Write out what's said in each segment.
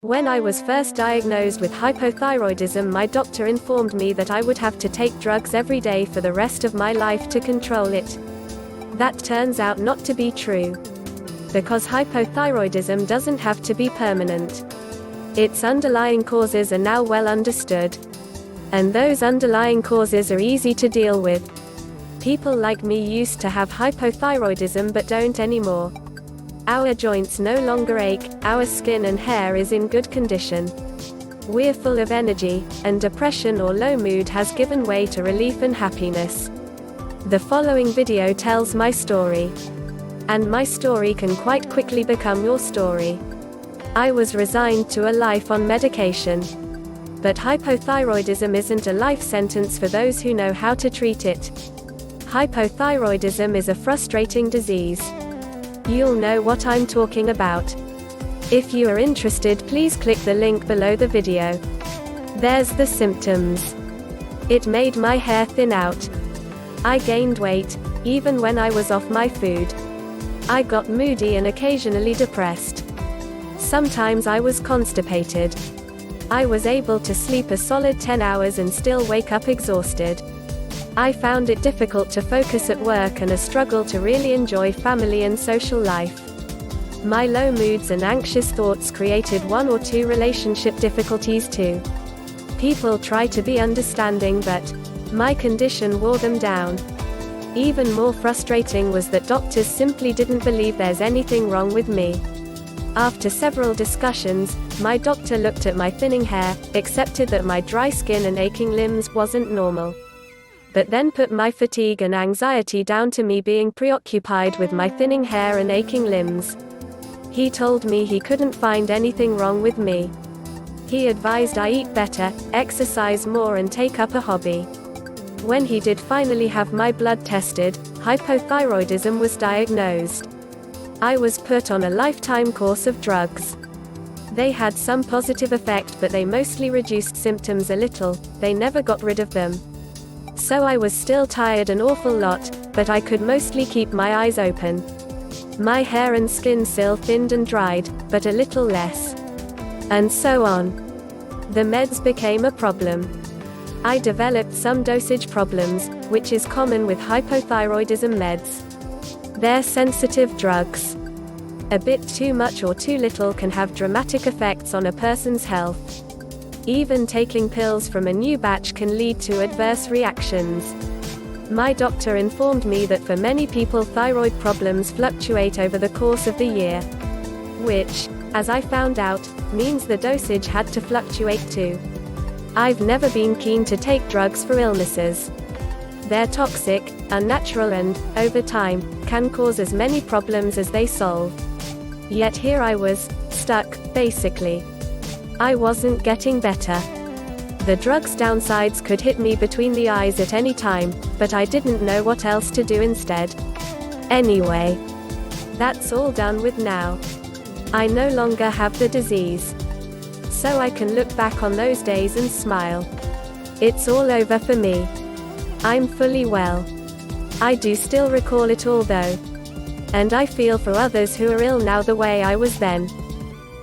When I was first diagnosed with hypothyroidism, my doctor informed me that I would have to take drugs every day for the rest of my life to control it. That turns out not to be true. Because hypothyroidism doesn't have to be permanent. Its underlying causes are now well understood. And those underlying causes are easy to deal with. People like me used to have hypothyroidism but don't anymore. Our joints no longer ache, our skin and hair is in good condition. We're full of energy, and depression or low mood has given way to relief and happiness. The following video tells my story. And my story can quite quickly become your story. I was resigned to a life on medication. But hypothyroidism isn't a life sentence for those who know how to treat it. Hypothyroidism is a frustrating disease. You'll know what I'm talking about. If you are interested, please click the link below the video. There's the symptoms. It made my hair thin out. I gained weight, even when I was off my food. I got moody and occasionally depressed. Sometimes I was constipated. I was able to sleep a solid 10 hours and still wake up exhausted. I found it difficult to focus at work and a struggle to really enjoy family and social life. My low moods and anxious thoughts created one or two relationship difficulties too. People try to be understanding, but my condition wore them down. Even more frustrating was that doctors simply didn't believe there's anything wrong with me. After several discussions, my doctor looked at my thinning hair, accepted that my dry skin and aching limbs wasn't normal. But then put my fatigue and anxiety down to me being preoccupied with my thinning hair and aching limbs. He told me he couldn't find anything wrong with me. He advised I eat better, exercise more and take up a hobby. When he did finally have my blood tested, hypothyroidism was diagnosed. I was put on a lifetime course of drugs. They had some positive effect, but they mostly reduced symptoms a little, they never got rid of them. So I was still tired an awful lot, but I could mostly keep my eyes open. My hair and skin still thinned and dried, but a little less. And so on. The meds became a problem. I developed some dosage problems, which is common with hypothyroidism meds. They're sensitive drugs. A bit too much or too little can have dramatic effects on a person's health. Even taking pills from a new batch can lead to adverse reactions. My doctor informed me that for many people thyroid problems fluctuate over the course of the year. Which, as I found out, means the dosage had to fluctuate too. I've never been keen to take drugs for illnesses. They're toxic, unnatural and, over time, can cause as many problems as they solve. Yet here I was, stuck, basically. I wasn't getting better. The drug's downsides could hit me between the eyes at any time, but I didn't know what else to do instead. Anyway, that's all done with now. I no longer have the disease. So I can look back on those days and smile. It's all over for me. I'm fully well. I do still recall it all though. And I feel for others who are ill now the way I was then.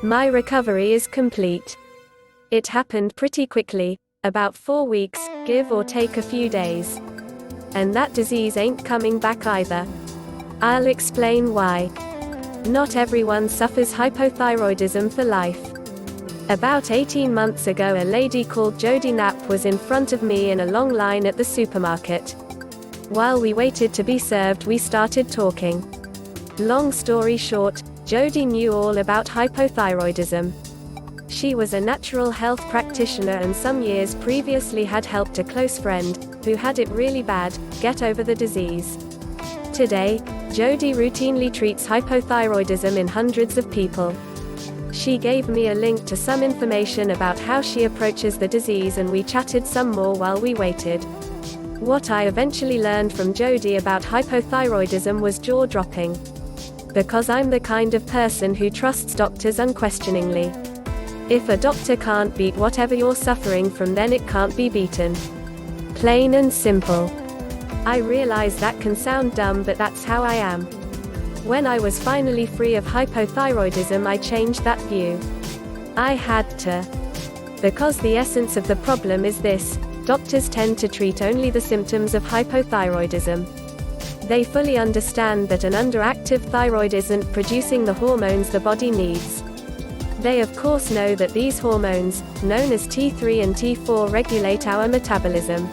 My recovery is complete. It happened pretty quickly, about 4 weeks, give or take a few days. And that disease ain't coming back either. I'll explain why. Not everyone suffers hypothyroidism for life. About 18 months ago, a lady called Jody Knapp was in front of me in a long line at the supermarket. While we waited to be served, we started talking. Long story short, Jody knew all about hypothyroidism. She was a natural health practitioner and some years previously had helped a close friend, who had it really bad, get over the disease. Today, Jody routinely treats hypothyroidism in hundreds of people. She gave me a link to some information about how she approaches the disease and we chatted some more while we waited. What I eventually learned from Jody about hypothyroidism was jaw-dropping. Because I'm the kind of person who trusts doctors unquestioningly. If a doctor can't beat whatever you're suffering from, then it can't be beaten. Plain and simple. I realize that can sound dumb, but that's how I am. When I was finally free of hypothyroidism, I changed that view. I had to. Because the essence of the problem is this: doctors tend to treat only the symptoms of hypothyroidism. They fully understand that an underactive thyroid isn't producing the hormones the body needs. They of course know that these hormones, known as T3 and T4, regulate our metabolism.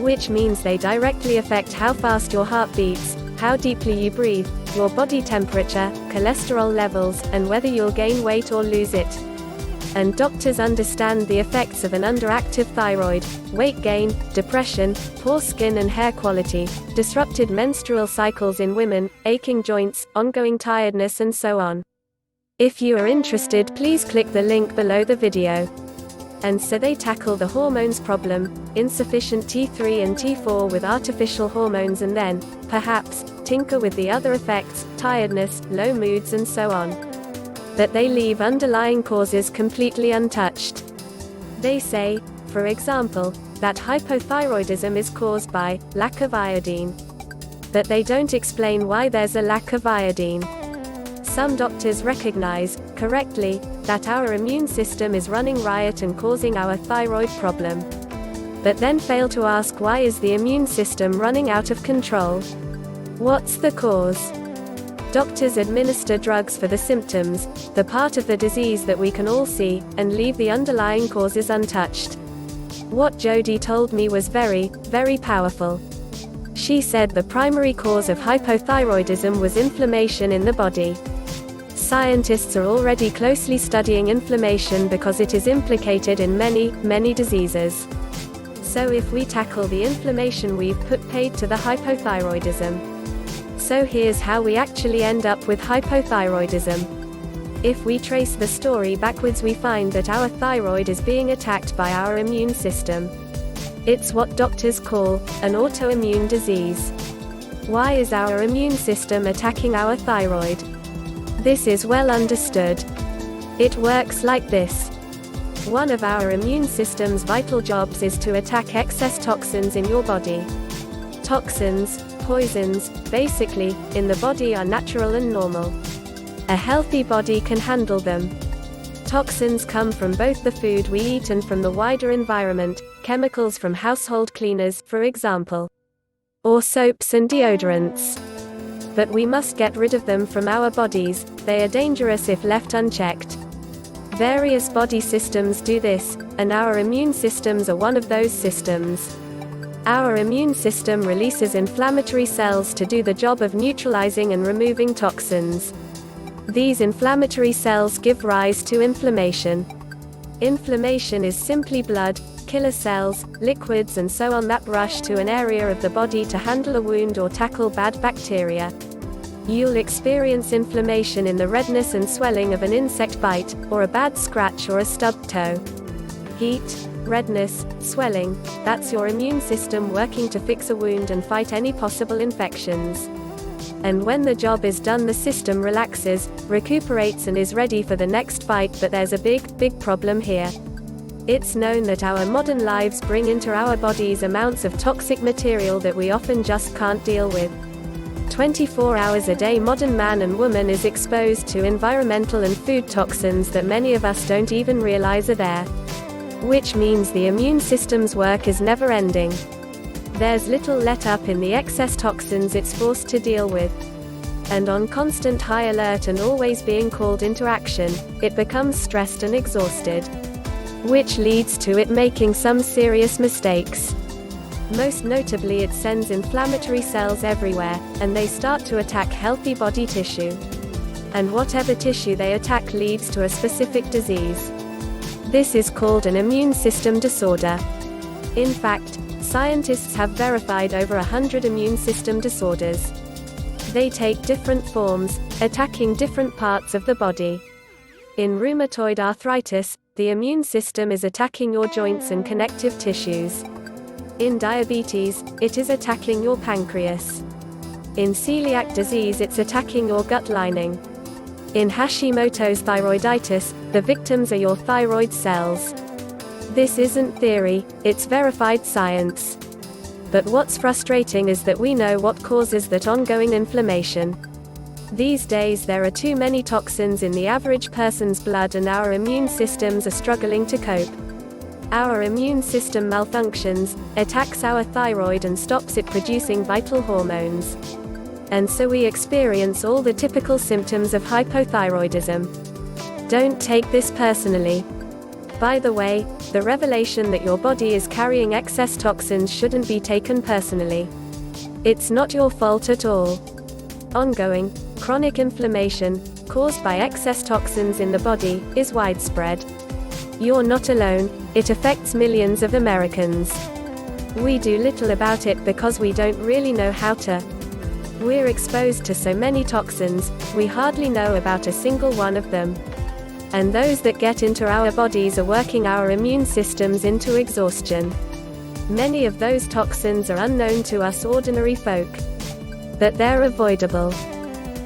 Which means they directly affect how fast your heart beats, how deeply you breathe, your body temperature, cholesterol levels, and whether you'll gain weight or lose it. And doctors understand the effects of an underactive thyroid: weight gain, depression, poor skin and hair quality, disrupted menstrual cycles in women, aching joints, ongoing tiredness, and so on. If you are interested, please click the link below the video. And so they tackle the hormones problem, insufficient T3 and T4 with artificial hormones, and then, perhaps, tinker with the other effects, tiredness, low moods, and so on. But they leave underlying causes completely untouched. They say, for example, that hypothyroidism is caused by lack of iodine. But they don't explain why there's a lack of iodine. Some doctors recognize, correctly, that our immune system is running riot and causing our thyroid problem. But then fail to ask, why is the immune system running out of control? What's the cause? Doctors administer drugs for the symptoms, the part of the disease that we can all see, and leave the underlying causes untouched. What Jody told me was very, very powerful. She said the primary cause of hypothyroidism was inflammation in the body. Scientists are already closely studying inflammation because it is implicated in many, many diseases. So if we tackle the inflammation, we've put paid to the hypothyroidism. So here's how we actually end up with hypothyroidism. If we trace the story backwards, we find that our thyroid is being attacked by our immune system. It's what doctors call an autoimmune disease. Why is our immune system attacking our thyroid? This is well understood. It works like this. One of our immune system's vital jobs is to attack excess toxins in your body. Toxins, poisons, basically, in the body are natural and normal. A healthy body can handle them. Toxins come from both the food we eat and from the wider environment, chemicals from household cleaners, for example, or soaps and deodorants. But we must get rid of them from our bodies. They are dangerous if left unchecked. Various body systems do this, and our immune systems are one of those systems. Our immune system releases inflammatory cells to do the job of neutralizing and removing toxins. These inflammatory cells give rise to inflammation. Inflammation is simply blood, killer cells, liquids, and so on that rush to an area of the body to handle a wound or tackle bad bacteria. You'll experience inflammation in the redness and swelling of an insect bite, or a bad scratch or a stubbed toe. Heat, redness, swelling, that's your immune system working to fix a wound and fight any possible infections. And when the job is done, the system relaxes, recuperates, and is ready for the next fight. But there's a big problem here. It's known that our modern lives bring into our bodies amounts of toxic material that we often just can't deal with. 24 hours a day, modern man and woman is exposed to environmental and food toxins that many of us don't even realize are there. Which means the immune system's work is never ending. There's little let up in the excess toxins it's forced to deal with. And on constant high alert and always being called into action, it becomes stressed and exhausted. Which leads to it making some serious mistakes. Most notably, it sends inflammatory cells everywhere, and they start to attack healthy body tissue. And whatever tissue they attack leads to a specific disease. This is called an immune system disorder. In fact, scientists have verified over 100 immune system disorders. They take different forms, attacking different parts of the body. In rheumatoid arthritis, the immune system is attacking your joints and connective tissues. In diabetes, it is attacking your pancreas. In celiac disease, it's attacking your gut lining. In Hashimoto's thyroiditis, the victims are your thyroid cells. This isn't theory, it's verified science. But what's frustrating is that we know what causes that ongoing inflammation. These days there are too many toxins in the average person's blood and our immune systems are struggling to cope. Our immune system malfunctions, attacks our thyroid and stops it producing vital hormones. And so we experience all the typical symptoms of hypothyroidism. Don't take this personally. By the way, the revelation that your body is carrying excess toxins shouldn't be taken personally. It's not your fault at all. Ongoing, chronic inflammation, caused by excess toxins in the body, is widespread. You're not alone, it affects millions of Americans. We do little about it because we don't really know how to. We're exposed to so many toxins, we hardly know about a single one of them. And those that get into our bodies are working our immune systems into exhaustion. Many of those toxins are unknown to us ordinary folk. But they're avoidable.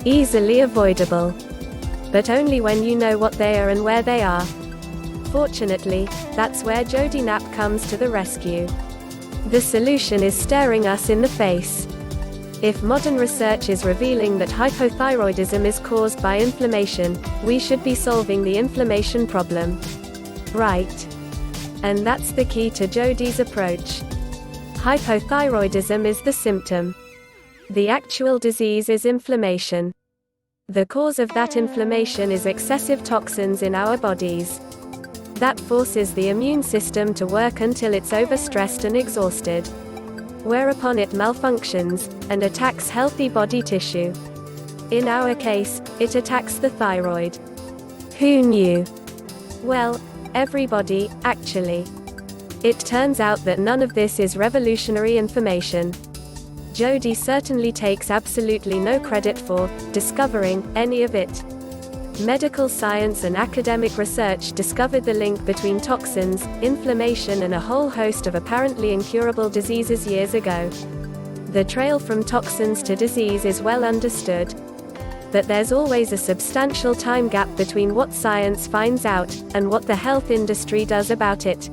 Easily avoidable. But only when you know what they are and where they are. Fortunately, that's where Jody Knapp comes to the rescue. The solution is staring us in the face. If modern research is revealing that hypothyroidism is caused by inflammation, we should be solving the inflammation problem. Right. And that's the key to Jody's approach. Hypothyroidism is the symptom. The actual disease is inflammation. The cause of that inflammation is excessive toxins in our bodies. That forces the immune system to work until it's overstressed and exhausted. Whereupon it malfunctions, and attacks healthy body tissue. In our case, it attacks the thyroid. Who knew? Well, everybody, actually. It turns out that none of this is revolutionary information. Jody certainly takes absolutely no credit for discovering any of it. Medical science and academic research discovered the link between toxins, inflammation and a whole host of apparently incurable diseases years ago. The trail from toxins to disease is well understood. But there's always a substantial time gap between what science finds out, and what the health industry does about it.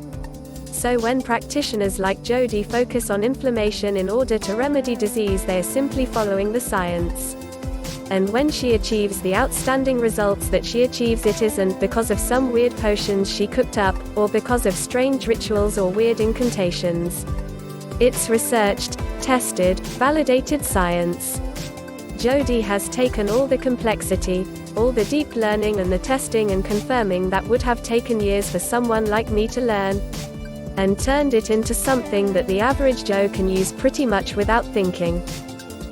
So when practitioners like Jody focus on inflammation in order to remedy disease, they are simply following the science. And when she achieves the outstanding results that she achieves, it isn't because of some weird potions she cooked up, or because of strange rituals or weird incantations. It's researched, tested, validated science. Jody has taken all the complexity, all the deep learning and the testing and confirming that would have taken years for someone like me to learn, and turned it into something that the average Joe can use pretty much without thinking.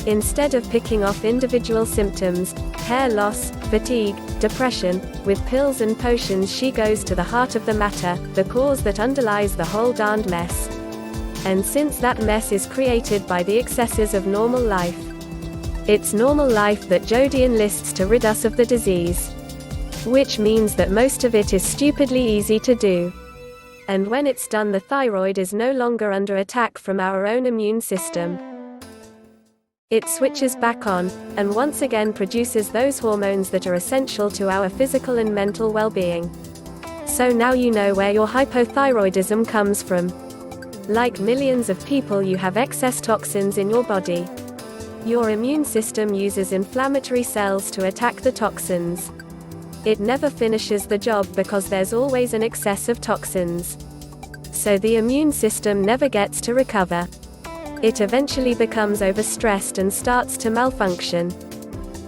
Instead of picking off individual symptoms, hair loss, fatigue, depression, with pills and potions, she goes to the heart of the matter, the cause that underlies the whole darned mess. And since that mess is created by the excesses of normal life, it's normal life that Jody enlists to rid us of the disease. Which means that most of it is stupidly easy to do. And when it's done, the thyroid is no longer under attack from our own immune system. It switches back on, and once again produces those hormones that are essential to our physical and mental well-being. So now you know where your hypothyroidism comes from. Like millions of people, you have excess toxins in your body. Your immune system uses inflammatory cells to attack the toxins. It never finishes the job because there's always an excess of toxins. So the immune system never gets to recover. It eventually becomes overstressed and starts to malfunction.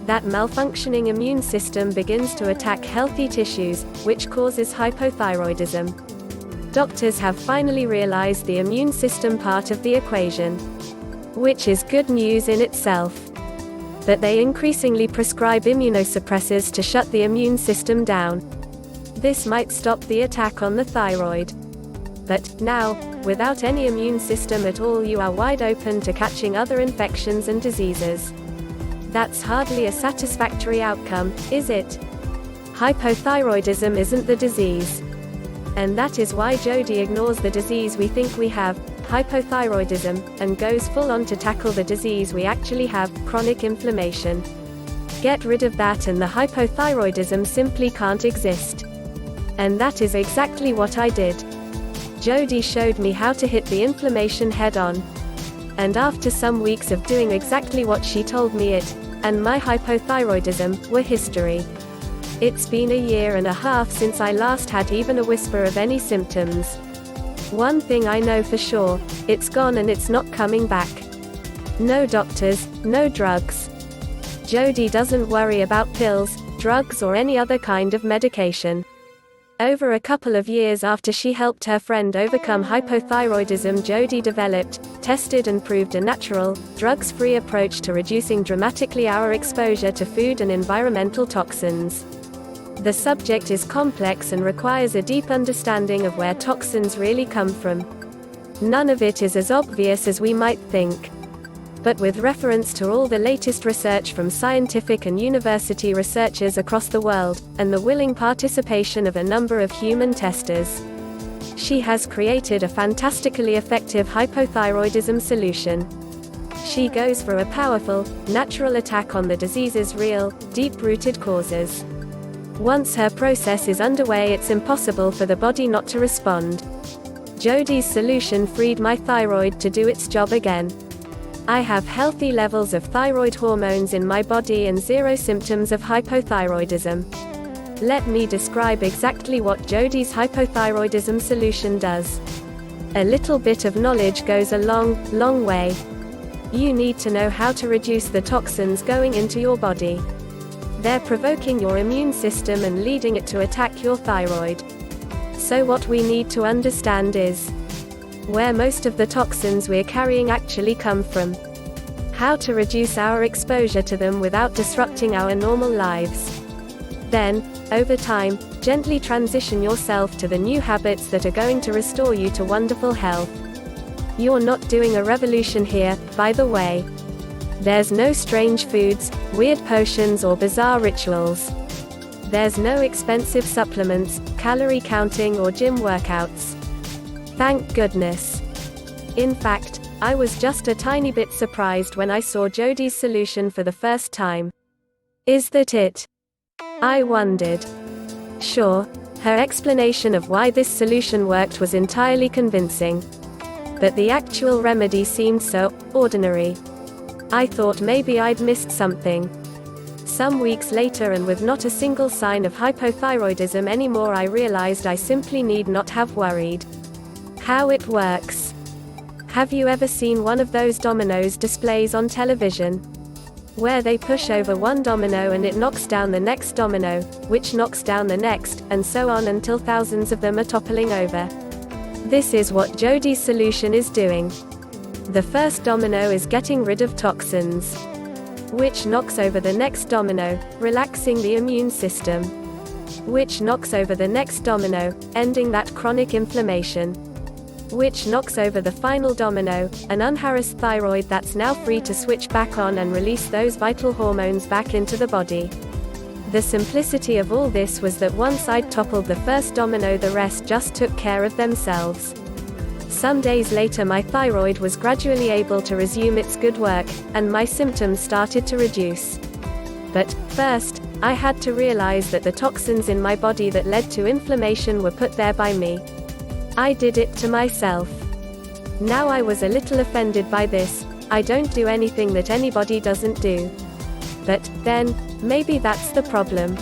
That malfunctioning immune system begins to attack healthy tissues, which causes hypothyroidism. Doctors have finally realized the immune system part of the equation, which is good news in itself. But they increasingly prescribe immunosuppressors to shut the immune system down. This might stop the attack on the thyroid. But now, without any immune system at all, you are wide open to catching other infections and diseases. That's hardly a satisfactory outcome, is it? Hypothyroidism isn't the disease. And that is why Jody ignores the disease we think we have, hypothyroidism, and goes full on to tackle the disease we actually have, chronic inflammation. Get rid of that and the hypothyroidism simply can't exist. And that is exactly what I did. Jody showed me how to hit the inflammation head on. And after some weeks of doing exactly what she told me, it and my hypothyroidism, were history. It's been a year and a half since I last had even a whisper of any symptoms. One thing I know for sure, it's gone and it's not coming back. No doctors, no drugs. Jody doesn't worry about pills, drugs or any other kind of medication. Over a couple of years after she helped her friend overcome hypothyroidism, Jody developed, tested and proved a natural, drugs-free approach to reducing dramatically our exposure to food and environmental toxins. The subject is complex and requires a deep understanding of where toxins really come from. None of it is as obvious as we might think. But with reference to all the latest research from scientific and university researchers across the world, and the willing participation of a number of human testers, she has created a fantastically effective hypothyroidism solution. She goes for a powerful, natural attack on the disease's real, deep-rooted causes. Once her process is underway, it's impossible for the body not to respond. Jody's solution freed my thyroid to do its job again. I have healthy levels of thyroid hormones in my body and zero symptoms of hypothyroidism. Let me describe exactly what Jody's hypothyroidism solution does. A little bit of knowledge goes a long, long way. You need to know how to reduce the toxins going into your body. They're provoking your immune system and leading it to attack your thyroid. So what we need to understand is where most of the toxins we're carrying actually come from. How to reduce our exposure to them without disrupting our normal lives. Then, over time, gently transition yourself to the new habits that are going to restore you to wonderful health. You're not doing a revolution here, by the way. There's no strange foods, weird potions or bizarre rituals. There's no expensive supplements, calorie counting or gym workouts. Thank goodness. In fact, I was just a tiny bit surprised when I saw Jody's solution for the first time. Is that it? I wondered. Sure, her explanation of why this solution worked was entirely convincing. But the actual remedy seemed so ordinary. I thought maybe I'd missed something. Some weeks later, and with not a single sign of hypothyroidism anymore, I realized I simply need not have worried. How it works. Have you ever seen one of those dominoes displays on television? Where they push over one domino and it knocks down the next domino, which knocks down the next, and so on until thousands of them are toppling over. This is what Jody's solution is doing. The first domino is getting rid of toxins, which knocks over the next domino, relaxing the immune system, which knocks over the next domino, ending that chronic inflammation, which knocks over the final domino, an unharassed thyroid that's now free to switch back on and release those vital hormones back into the body. The simplicity of all this was that once I'd toppled the first domino, the rest just took care of themselves. Some days later, my thyroid was gradually able to resume its good work, and my symptoms started to reduce. But first, I had to realize that the toxins in my body that led to inflammation were put there by me. I did it to myself. Now I was a little offended by this. I don't do anything that anybody doesn't do. But then, maybe that's the problem.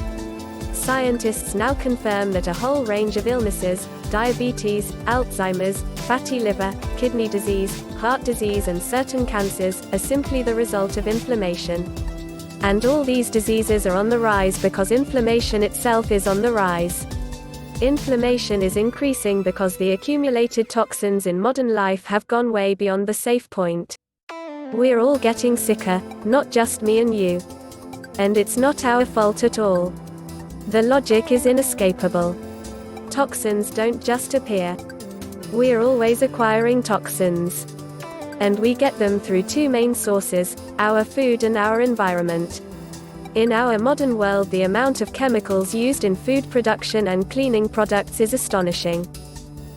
Scientists now confirm that a whole range of illnesses, diabetes, Alzheimer's, fatty liver, kidney disease, heart disease and certain cancers, are simply the result of inflammation. And all these diseases are on the rise because inflammation itself is on the rise. Inflammation is increasing because the accumulated toxins in modern life have gone way beyond the safe point. We're all getting sicker, not just me and you. And it's not our fault at all. The logic is inescapable. Toxins don't just appear. We're always acquiring toxins. And we get them through two main sources, our food and our environment. In our modern world, the amount of chemicals used in food production and cleaning products is astonishing.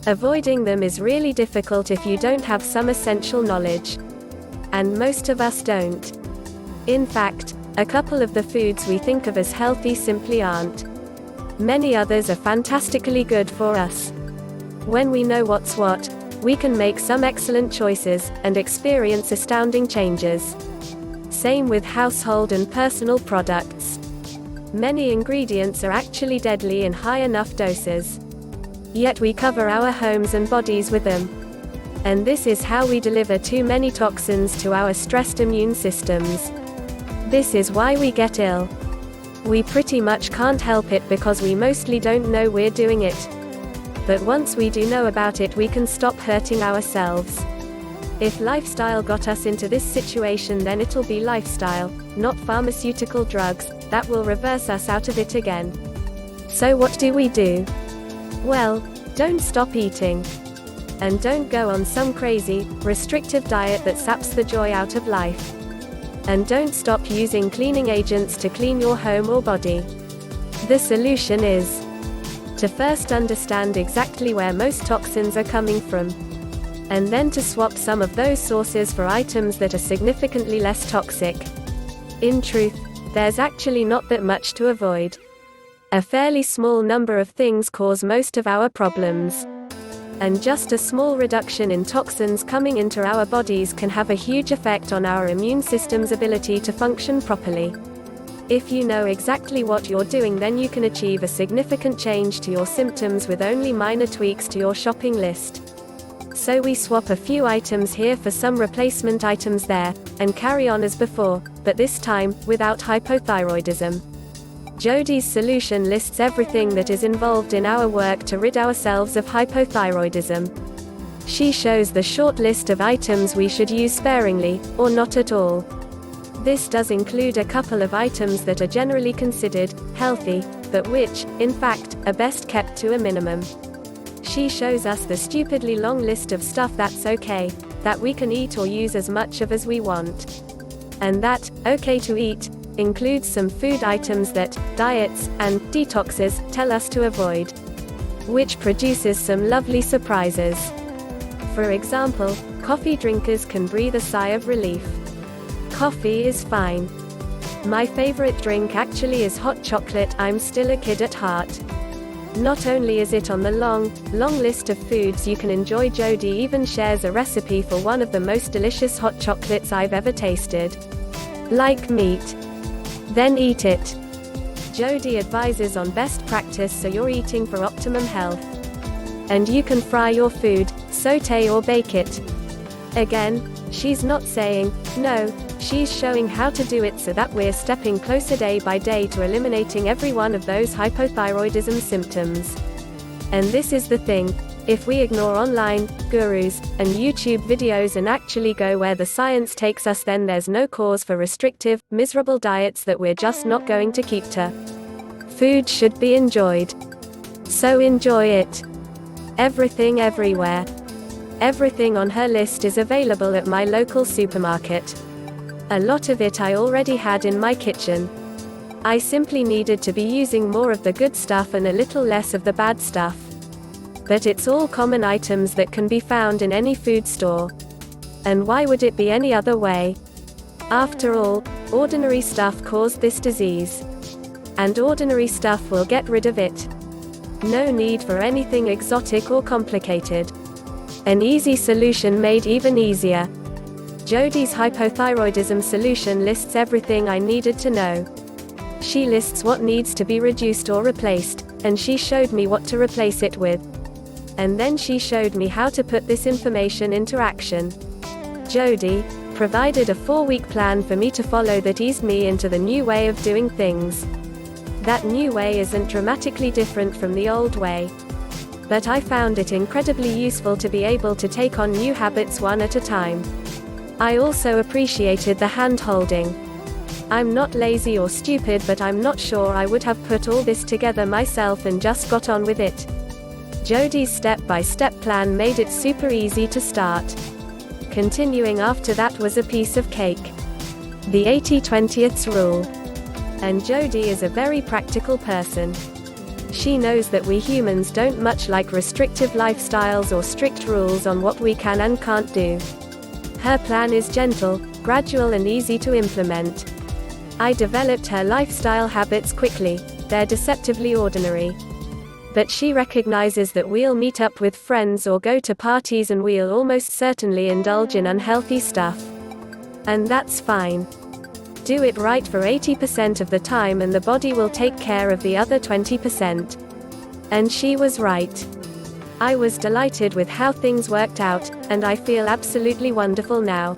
Avoiding them is really difficult if you don't have some essential knowledge. And most of us don't. In fact, a couple of the foods we think of as healthy simply aren't. Many others are fantastically good for us. When we know what's what, we can make some excellent choices, and experience astounding changes. Same with household and personal products. Many ingredients are actually deadly in high enough doses. Yet we cover our homes and bodies with them. And this is how we deliver too many toxins to our stressed immune systems. This is why we get ill. We pretty much can't help it because we mostly don't know we're doing it. But once we do know about it, we can stop hurting ourselves. If lifestyle got us into this situation, then it'll be lifestyle, not pharmaceutical drugs, that will reverse us out of it again. So what do? Well, don't stop eating. And don't go on some crazy, restrictive diet that saps the joy out of life. And don't stop using cleaning agents to clean your home or body. The solution is to first understand exactly where most toxins are coming from. And then to swap some of those sources for items that are significantly less toxic. In truth, there's actually not that much to avoid. A fairly small number of things cause most of our problems. And just a small reduction in toxins coming into our bodies can have a huge effect on our immune system's ability to function properly. If you know exactly what you're doing, then you can achieve a significant change to your symptoms with only minor tweaks to your shopping list. So we swap a few items here for some replacement items there, and carry on as before, but this time, without hypothyroidism. Jodie's solution lists everything that is involved in our work to rid ourselves of hypothyroidism. She shows the short list of items we should use sparingly, or not at all. This does include a couple of items that are generally considered healthy, but which, in fact, are best kept to a minimum. She shows us the stupidly long list of stuff that's okay, that we can eat or use as much of as we want. And that, okay to eat, includes some food items that diets and detoxes tell us to avoid. Which produces some lovely surprises. For example, coffee drinkers can breathe a sigh of relief. Coffee is fine. My favorite drink actually is hot chocolate. I'm still a kid at heart. Not only is it on the long list of foods you can enjoy, Jodie even shares a recipe for one of the most delicious hot chocolates I've ever tasted. Like meat. Then eat it. Jodie advises on best practice so you're eating for optimum health. And you can fry your food, sauté or bake it. Again, she's not saying no, she's showing how to do it so that we're stepping closer day by day to eliminating every one of those hypothyroidism symptoms. And this is the thing, if we ignore online gurus and YouTube videos and actually go where the science takes us, then there's no cause for restrictive, miserable diets that we're just not going to keep to. Food should be enjoyed. So enjoy it. Everything everywhere. Everything on her list is available at my local supermarket. A lot of it I already had in my kitchen. I simply needed to be using more of the good stuff and a little less of the bad stuff. But it's all common items that can be found in any food store. And why would it be any other way? After all, ordinary stuff caused this disease. And ordinary stuff will get rid of it. No need for anything exotic or complicated. An easy solution made even easier. Jodie's hypothyroidism solution lists everything I needed to know. She lists what needs to be reduced or replaced, and she showed me what to replace it with. And then she showed me how to put this information into action. Jodie provided a 4-week plan for me to follow that eased me into the new way of doing things. That new way isn't dramatically different from the old way. But I found it incredibly useful to be able to take on new habits one at a time. I also appreciated the hand-holding. I'm not lazy or stupid, but I'm not sure I would have put all this together myself and just got on with it. Jodie's step-by-step plan made it super easy to start. Continuing after that was a piece of cake. The 80/20 rule. And Jodie is a very practical person. She knows that we humans don't much like restrictive lifestyles or strict rules on what we can and can't do. Her plan is gentle, gradual and easy to implement. I developed her lifestyle habits quickly. They're deceptively ordinary. But she recognizes that we'll meet up with friends or go to parties and we'll almost certainly indulge in unhealthy stuff. And that's fine. Do it right for 80% of the time and the body will take care of the other 20%. And she was right. I was delighted with how things worked out, and I feel absolutely wonderful now.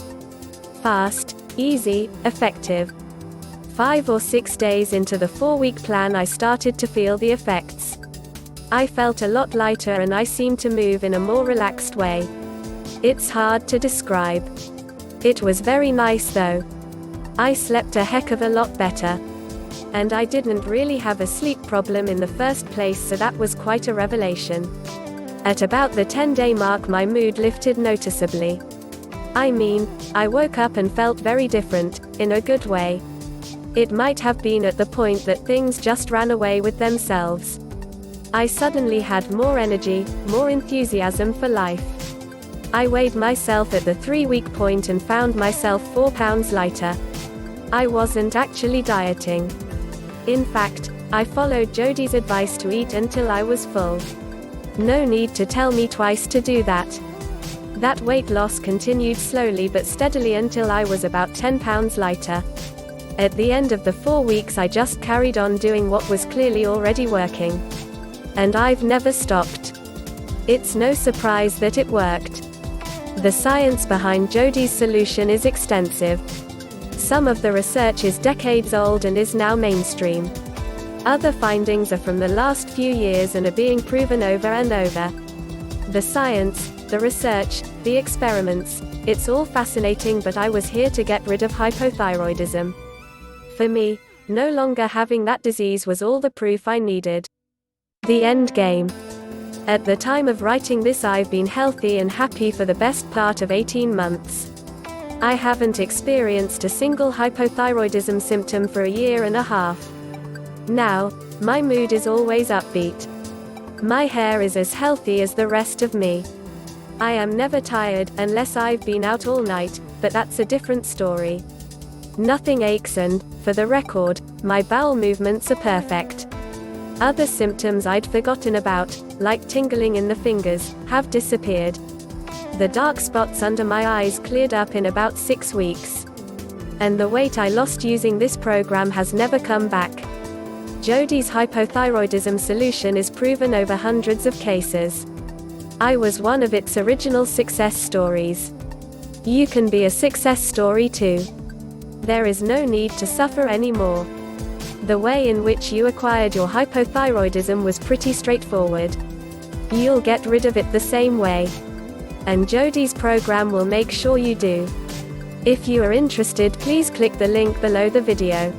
Fast, easy, effective. 5 or 6 days into the 4-week plan, I started to feel the effects. I felt a lot lighter and I seemed to move in a more relaxed way. It's hard to describe. It was very nice though. I slept a heck of a lot better. And I didn't really have a sleep problem in the first place, so that was quite a revelation. At about the 10-day mark, my mood lifted noticeably. I mean, I woke up and felt very different, in a good way. It might have been at the point that things just ran away with themselves. I suddenly had more energy, more enthusiasm for life. I weighed myself at the 3-week point and found myself 4 pounds lighter. I wasn't actually dieting. In fact, I followed Jodie's advice to eat until I was full. No need to tell me twice to do that. That weight loss continued slowly but steadily until I was about 10 pounds lighter. At the end of the 4 weeks, I just carried on doing what was clearly already working. And I've never stopped. It's no surprise that it worked. The science behind Jodie's solution is extensive. Some of the research is decades old and is now mainstream. Other findings are from the last few years and are being proven over and over. The science, the research, the experiments, it's all fascinating, but I was here to get rid of hypothyroidism. For me, no longer having that disease was all the proof I needed. The end game. At the time of writing this, I've been healthy and happy for the best part of 18 months. I haven't experienced a single hypothyroidism symptom for a year and a half. Now, my mood is always upbeat. My hair is as healthy as the rest of me. I am never tired, unless I've been out all night, but that's a different story. Nothing aches and, for the record, my bowel movements are perfect. Other symptoms I'd forgotten about, like tingling in the fingers, have disappeared. The dark spots under my eyes cleared up in about 6 weeks. And the weight I lost using this program has never come back. Jodie's hypothyroidism solution is proven over hundreds of cases. I was one of its original success stories. You can be a success story too. There is no need to suffer anymore. The way in which you acquired your hypothyroidism was pretty straightforward. You'll get rid of it the same way. And Jodie's program will make sure you do. If you are interested, please click the link below the video.